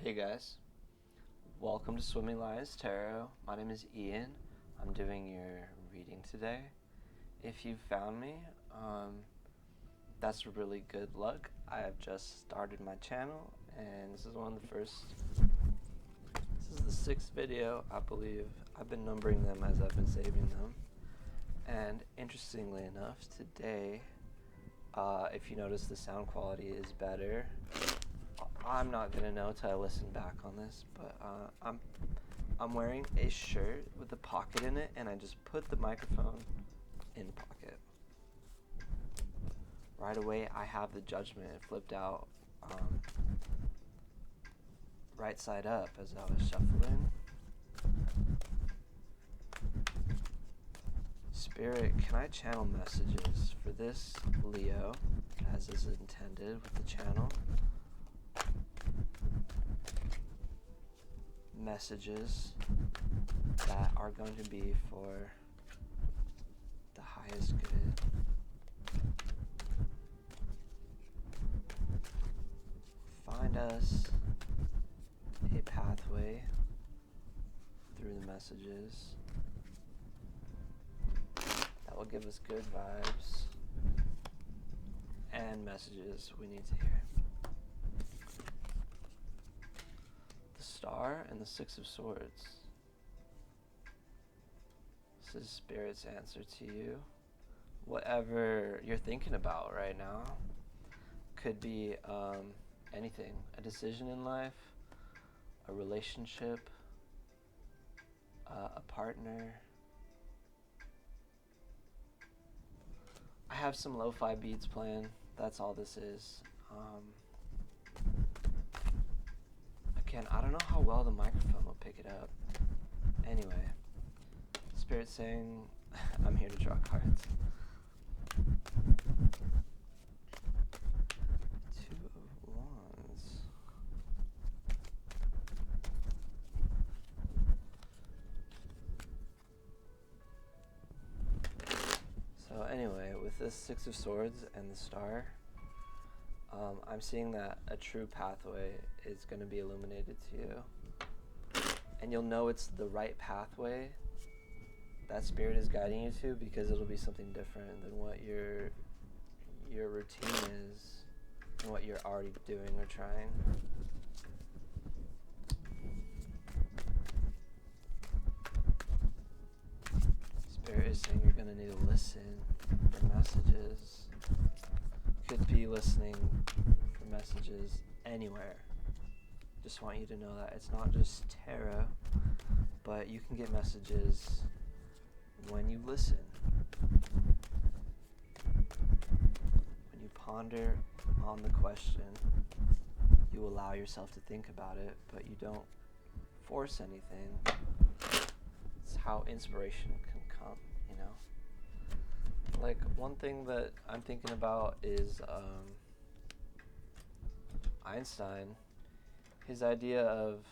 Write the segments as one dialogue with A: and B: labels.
A: Hey guys, welcome to Swimming Lions Tarot. My name is Ian. I'm doing your reading today. If you found me, that's really good luck. I have just started my channel, and this is this is the sixth video, I believe. I've been numbering them as I've been saving them. And interestingly enough, today, if you notice, the sound quality is better. I'm not gonna know till I listen back on this, but I'm wearing a shirt with a pocket in it, and I just put the microphone in the pocket. Right away, I have the Judgment flipped out right side up as I was shuffling. Spirit, can I channel messages for this Leo, as is intended with the channel? Messages that are going to be for the highest good. Find us a pathway through the messages that will give us good vibes and messages we need to hear. Star and the Six of Swords. This is Spirit's answer to you. Whatever you're thinking about right now could be anything. A decision in life, a relationship, a partner. I have some lo-fi beats playing. That's all this is. Again, I don't know how well the microphone will pick it up. Anyway, Spirit saying, I'm here to draw cards. Two of Wands. So anyway, with this Six of Swords and the Star, I'm seeing that a true pathway is going to be illuminated to you. And you'll know it's the right pathway that Spirit is guiding you to, because it'll be something different than what your routine is and what you're already doing or trying. Spirit is saying you're going to need to listen for messages. Could be listening for messages anywhere. Just want you to know that it's not just tarot, but you can get messages when you listen. When you ponder on the question, you allow yourself to think about it, but you don't force anything. It's how inspiration can come, you know? Like, one thing that I'm thinking about is Einstein. His idea of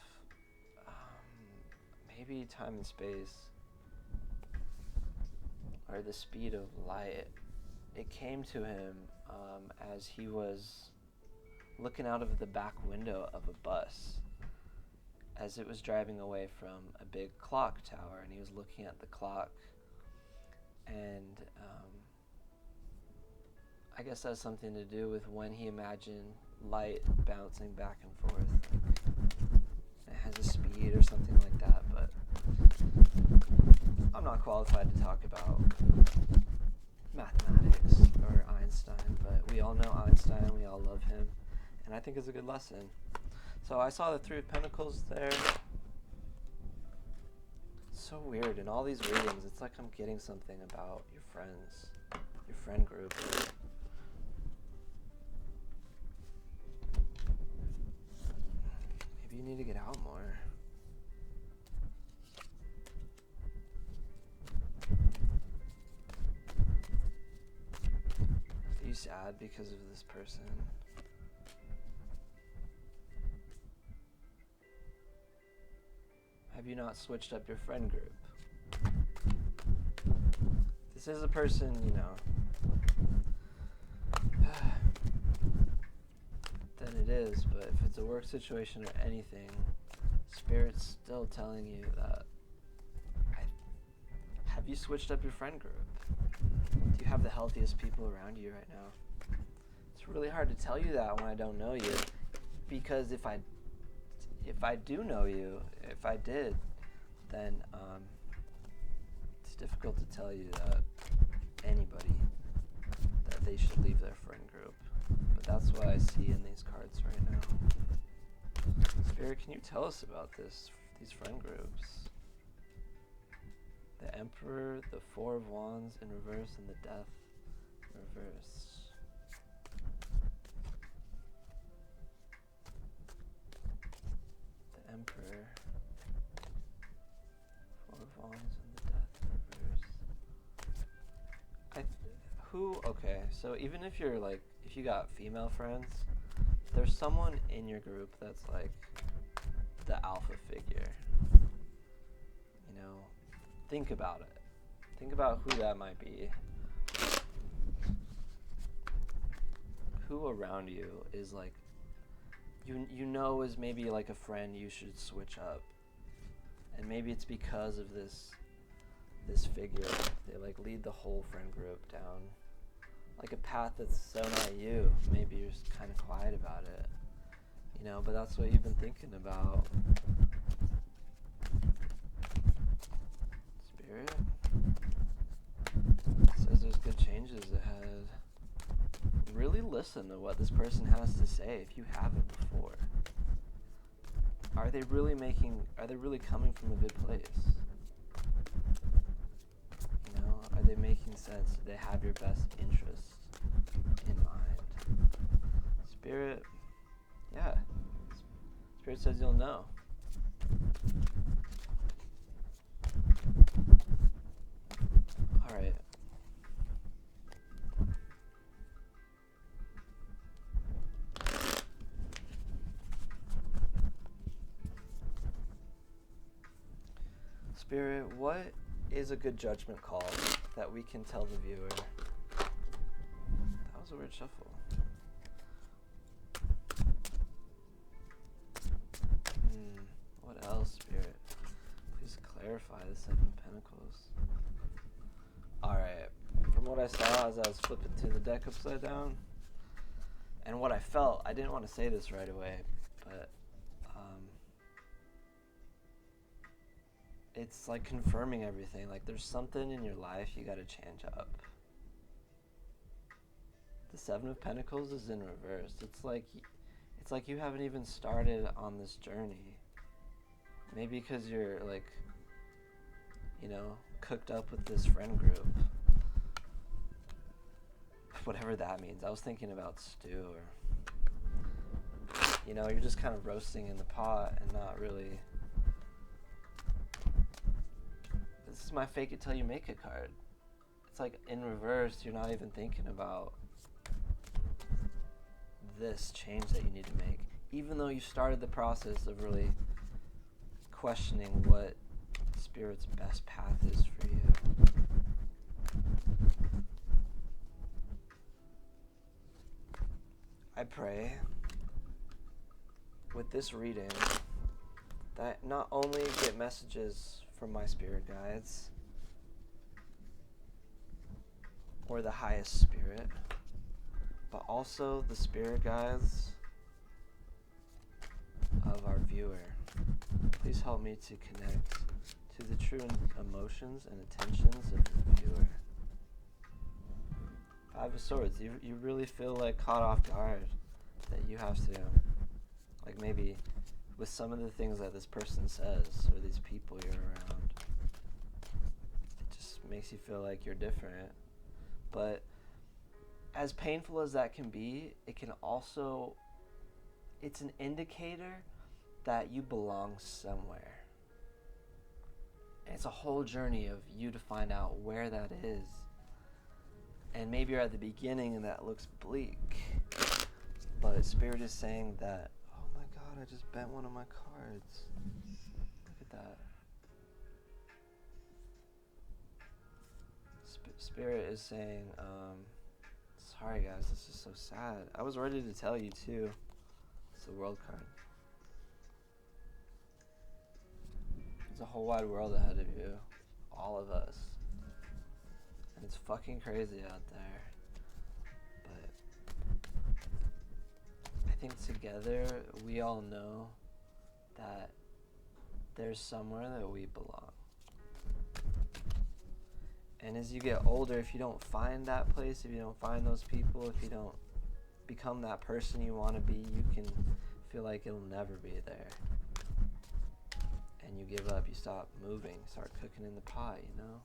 A: maybe time and space, or the speed of light. It came to him as he was looking out of the back window of a bus as it was driving away from a big clock tower, and he was looking at the clock. And I guess that's something to do with when he imagined light bouncing back and forth. It has a speed or something like that, but I'm not qualified to talk about mathematics or Einstein, but we all know Einstein, we all love him, and I think it's a good lesson. So I saw the Three of Pentacles there. So weird, in all these readings, it's like I'm getting something about your friends, your friend group. Maybe you need to get out more. Are you sad because of this person? Have you not switched up your friend group? This is a person, you know, that then it is. But if it's a work situation or anything, Spirit's still telling you that. Have you switched up your friend group? Do you have the healthiest people around you right now? It's really hard to tell you that when I don't know you, because if I do know you, if I did, then it's difficult to tell you that anybody that they should leave their friend group. But that's what I see in these cards right now. Spirit, can you tell us about these friend groups? The Emperor, the Four of Wands in reverse, and the Death in reverse. The Emperor, Four of Wands, and the Death in reverse. Okay, so even if you're like, if you got female friends, there's someone in your group that's like the alpha figure. You know, think about it. Think about who that might be. Who around you is like, you know is maybe like a friend you should switch up. And maybe it's because of this figure. They like lead the whole friend group down like a path that's so not you. Maybe you're just kind of quiet about it. You know, but that's what you've been thinking about. Spirit says there's good changes ahead. Really listen to what this person has to say if you haven't before. Are they really coming from a good place? You know, are they making sense? Do they have your best interests in mind? Spirit, yeah. Spirit says you'll know. All right. Spirit, what is a good judgment call that we can tell the viewer? That was a weird shuffle. What else, Spirit? Please clarify the Seven of Pentacles. Alright, from what I saw as I was flipping through the deck upside down, and what I felt, I didn't want to say this right away, but it's like confirming everything. Like there's something in your life you gotta change up. The Seven of Pentacles is in reverse. It's like you haven't even started on this journey. Maybe because you're like, you know, cooked up with this friend group. Whatever that means. I was thinking about stew, or, you know, you're just kind of roasting in the pot and not really. This is my fake it till you make it card. It's like in reverse, you're not even thinking about this change that you need to make. Even though you started the process of really questioning what Spirit's best path is for you. I pray with this reading that not only get messages from my spirit guides or the highest spirit, but also the spirit guides of our viewer. Please help me to connect to the true emotions and intentions of the viewer. Five of Swords, you really feel like caught off guard, that you have to, like maybe with some of the things that this person says or these people you're around, it just makes you feel like you're different. But as painful as that can be, it can also, it's an indicator that you belong somewhere. And it's a whole journey of you to find out where that is. And maybe you're at the beginning and that looks bleak. But Spirit is saying that, oh my God, I just bent one of my cards. Look at that. Spirit is saying, sorry guys, this is so sad. I was ready to tell you too. It's the world card. There's a whole wide world ahead of you. All of us. And it's fucking crazy out there. But I think together we all know that there's somewhere that we belong. And as you get older, if you don't find that place, if you don't find those people, if you don't become that person you want to be, you can feel like it'll never be there. And you give up, you stop moving, start cooking in the pot, you know?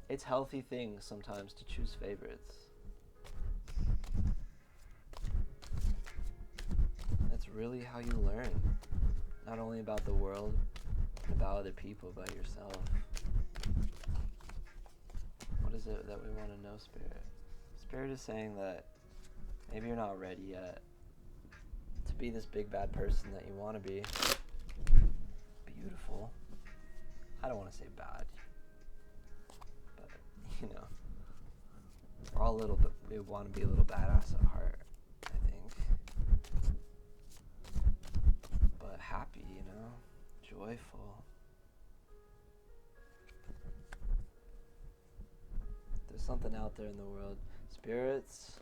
A: It's healthy thing sometimes to choose favorites. That's really how you learn. Not only about the world, but about other people, about yourself. What is it that we want to know, Spirit? Spirit is saying that maybe you're not ready yet to be this big bad person that you want to be. Beautiful. I don't want to say bad, but you know, we're all a little bit, we want to be a little badass at heart, I think. But happy, you know, joyful. There's something out there in the world. Spirits,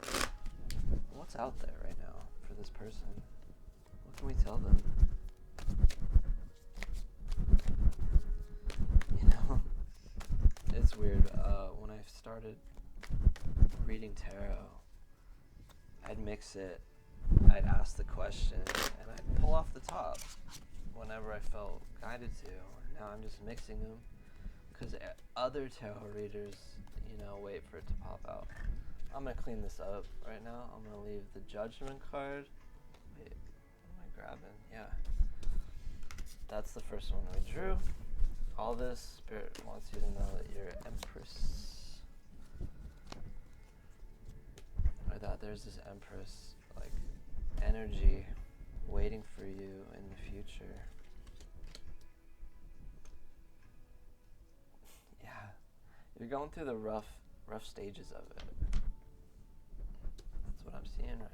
A: what's out there right now for this person? What can we tell them? You know, it's weird. When I started reading tarot, I'd mix it, I'd ask the question, and I'd pull off the top whenever I felt guided to. And now I'm just mixing them because other tarot readers, you know, wait for it to pop out. I'm going to clean this up right now. I'm going to leave the Judgment card. Wait, what am I grabbing? Yeah. That's the first one we drew. All this, Spirit wants you to know that you're Empress. Or that there's this Empress, like, energy waiting for you in the future. Yeah. You're going through the rough stages of it. That's what I'm seeing right here.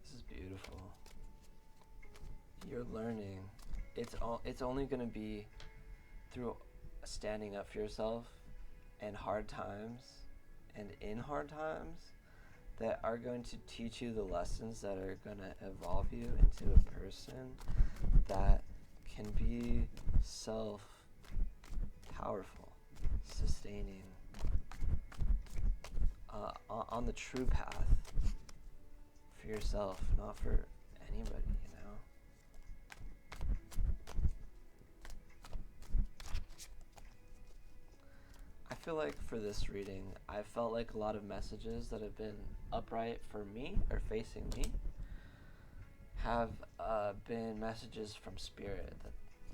A: This is beautiful. You're learning. It's only going to be through standing up for yourself and hard times and in hard times that are going to teach you the lessons that are going to evolve you into a person that can be self-powerful, sustaining, on the true path for yourself, not for anybody, you know? I feel like for this reading, I felt like a lot of messages that have been upright for me or facing me have been messages from Spirit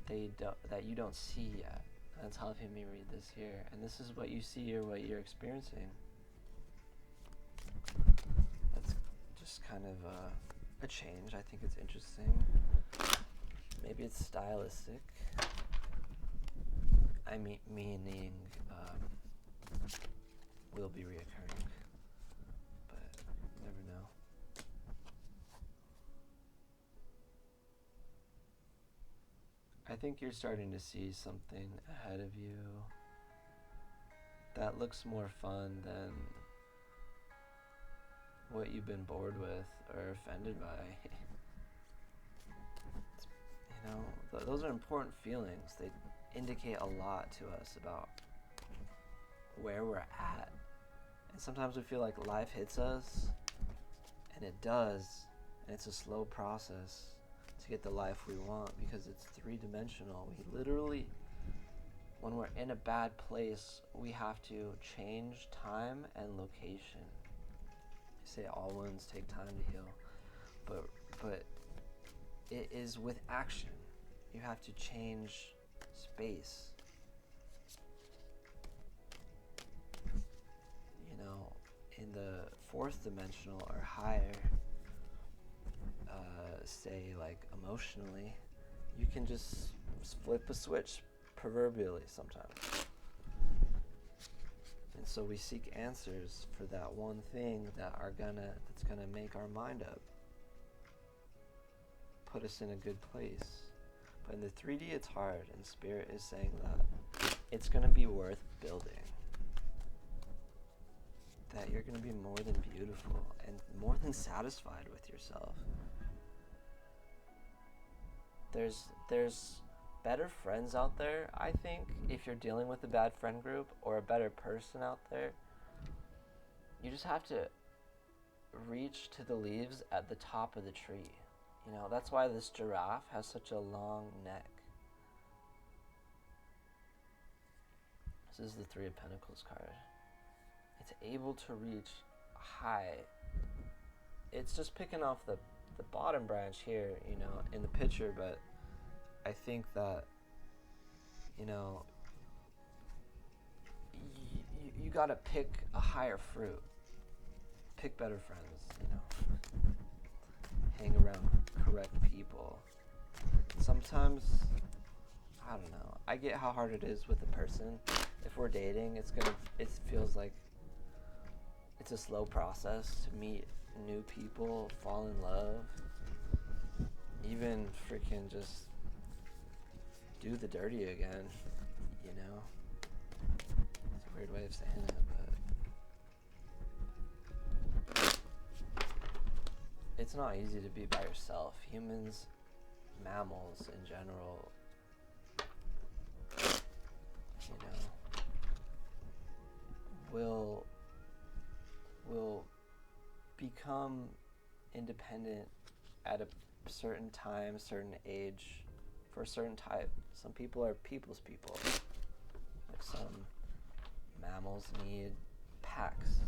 A: that you don't see yet. That's helping me read this here. And this is what you see or what you're experiencing. That's just kind of a change. I think it's interesting. Maybe it's stylistic. I mean, meaning will be reoccurring, but you never know. I think you're starting to see something ahead of you that looks more fun than what you've been bored with or offended by. You know, those are important feelings. They indicate a lot to us about where we're at. And sometimes we feel like life hits us, and it does, and it's a slow process to get the life we want because it's three-dimensional. We literally, when we're in a bad place, we have to change time and location. They say all wounds take time to heal, but it is with action. You have to change space. You know, in the fourth dimensional or higher, say like emotionally, you can just flip a switch, proverbially, sometimes. And so we seek answers for that one thing that's gonna make our mind up, put us in a good place. But in the 3D it's hard, and Spirit is saying that it's gonna be worth building. That you're gonna be more than beautiful and more than satisfied with yourself. There's better friends out there, I think, if you're dealing with a bad friend group, or a better person out there. You just have to reach to the leaves at the top of the tree. You know, that's why this giraffe has such a long neck. This is the Three of Pentacles card. It's able to reach high. It's just picking off the bottom branch here, you know, in the picture, but I think that, you know, you gotta pick a higher fruit. Pick better friends, you know. Hang around correct people. Sometimes, I don't know, I get how hard it is with a person. If we're dating, it feels like it's a slow process to meet new people, fall in love, even freaking just do the dirty again, you know? It's a weird way of saying it, but it's not easy to be by yourself. Humans, mammals in general, you know, will become independent at a certain time, certain age, for a certain type. Some people are people's people. Like some mammals need packs.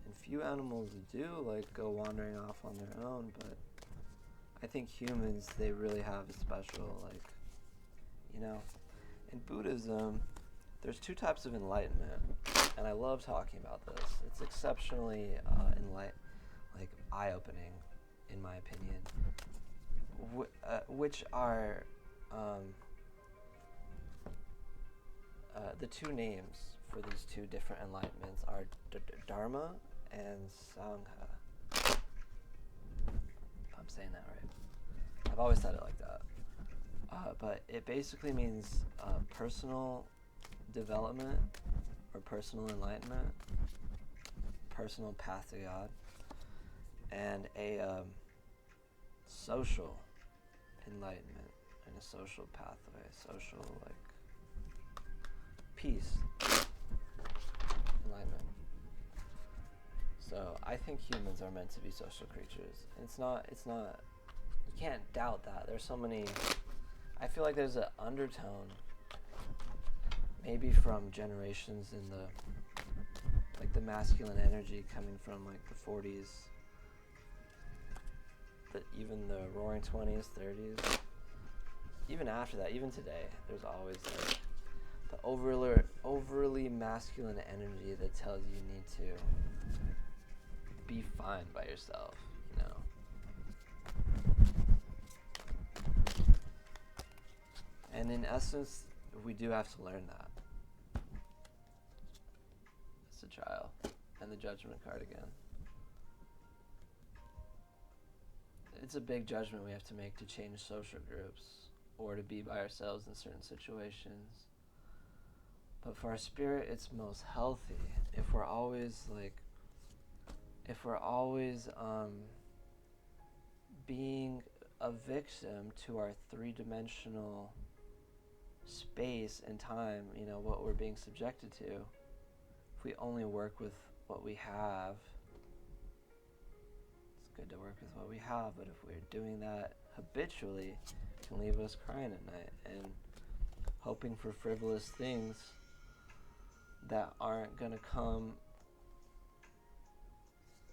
A: And few animals do like go wandering off on their own, but I think humans, they really have a special, like, you know, in Buddhism, there's two types of enlightenment, and I love talking about this. It's exceptionally eye-opening, in my opinion. Which are the two names for these two different enlightenments are Dharma and Sangha. If I'm saying that right. I've always said it like that. But it basically means personal development or personal enlightenment, personal path to God, and a social enlightenment and a social pathway, social, like, peace, enlightenment. So I think humans are meant to be social creatures. It's not, you can't doubt that. There's so many, I feel like there's an undertone, maybe from generations in the masculine energy coming from like the 40s, even the roaring 20s, 30s, even after that, even today, there's always like the overly masculine energy that tells you need to be fine by yourself, you know. And in essence, we do have to learn that. It's a trial. And the Judgment card again. It's a big judgment we have to make to change social groups or to be by ourselves in certain situations. But for our spirit, it's most healthy if we're always being a victim to our three-dimensional space and time, you know, what we're being subjected to. If we only work with what we have, it's good to work with what we have, but if we're doing that habitually, it can leave us crying at night and hoping for frivolous things that aren't gonna come,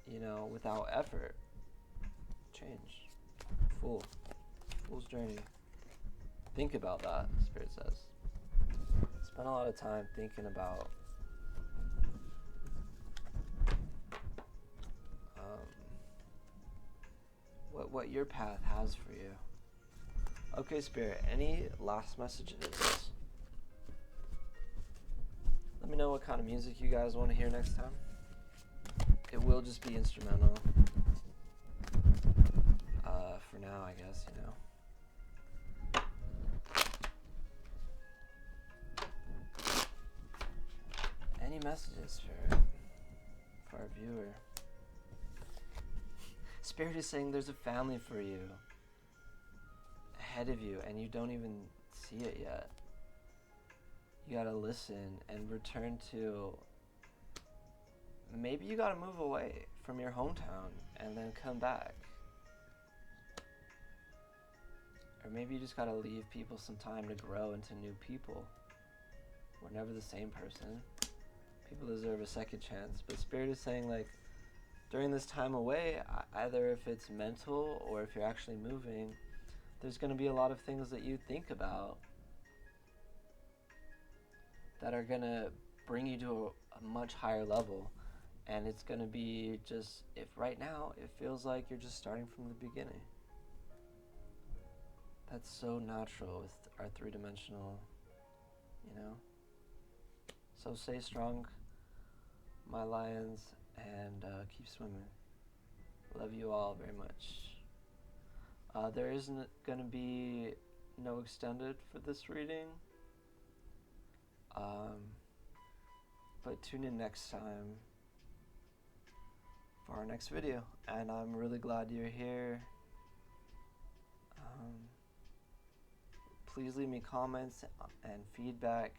A: you know, without effort. Change. Fool's journey. Think about that, Spirit says. Spend a lot of time thinking about what your path has for you. Okay, Spirit, any last messages? Let me know what kind of music you guys want to hear next time. It will just be instrumental. For now, I guess, you know. Any messages, Spirit, for our viewer? Spirit is saying there's a family for you ahead of you, and you don't even see it yet. You gotta listen and return to. Maybe you gotta move away from your hometown and then come back. Or maybe you just gotta leave people some time to grow into new people. We're never the same person. People deserve a second chance. But Spirit is saying, like, during this time away, either if it's mental or if you're actually moving, there's going to be a lot of things that you think about that are going to bring you to a much higher level. And it's going to be just, if right now it feels like you're just starting from the beginning. That's so natural with our three-dimensional, you know? So stay strong, my lions, and keep swimming. Love you all very much. There isn't going to be no extended for this reading, but tune in next time for our next video. And I'm really glad you're here. Please leave me comments and feedback.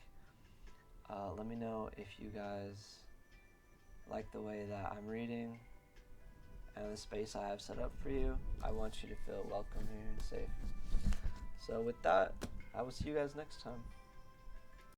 A: Let me know if you guys like the way that I'm reading and the space I have set up for you. I want you to feel welcome here and safe. So with that, I will see you guys next time.